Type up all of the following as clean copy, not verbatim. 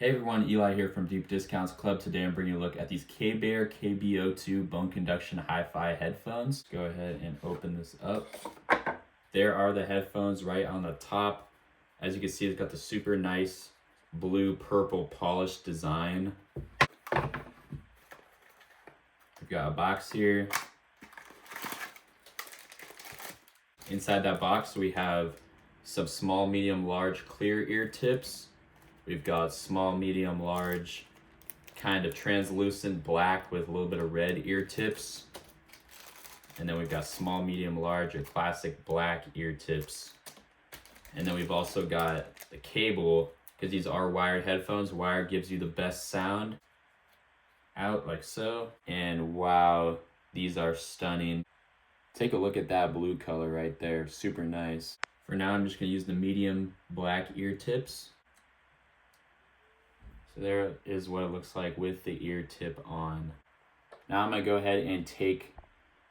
Hey everyone, Eli here from Deep Discounts Club. Today I'm bringing you a look at these KBEAR KB02 bone conduction hi-fi headphones. Go ahead and open this up. There are the headphones right on the top. As you can see, it's got the super nice blue purple polished design. We've got a box here. Inside that box we have some small, medium, large clear ear tips. We've got small, medium, large, kind of translucent black with a little bit of red ear tips. And then we've got small, medium, large, or classic black ear tips. And then we've also got the cable, because these are wired headphones. Wire gives you the best sound. Out like so. And wow, these are stunning. Take a look at that blue color right there, super nice. For now, I'm just gonna use the medium black ear tips. So there is what it looks like with the ear tip on. Now I'm gonna go ahead and take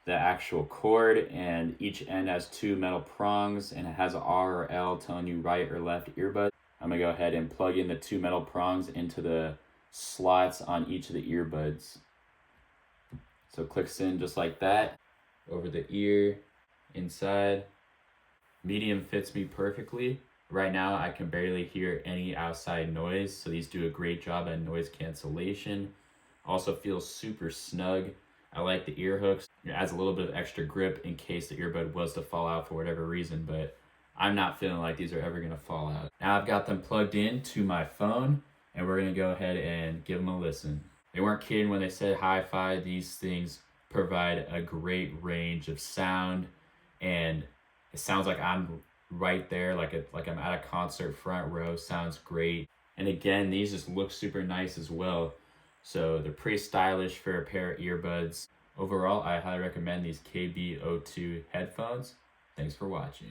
the actual cord, and each end has two metal prongs and it has an R or L telling you right or left earbud. I'm gonna go ahead and plug in the two metal prongs into the slots on each of the earbuds. So it clicks in just like that, over the ear, inside. Medium fits me perfectly. Right now I can barely hear any outside noise, so these do a great job at noise cancellation. Also feels super snug. I like the ear hooks. It adds a little bit of extra grip in case the earbud was to fall out for whatever reason, but I'm not feeling like these are ever gonna fall out. Now I've got them plugged in to my phone, and we're gonna go ahead and give them a listen. They weren't kidding when they said hi-fi. These things provide a great range of sound, and it sounds like I'm right there, like I'm at a concert front row. Sounds great. And again, these just look super nice as well. So they're pretty stylish for a pair of earbuds. Overall, I highly recommend these KB02 headphones. Thanks for watching.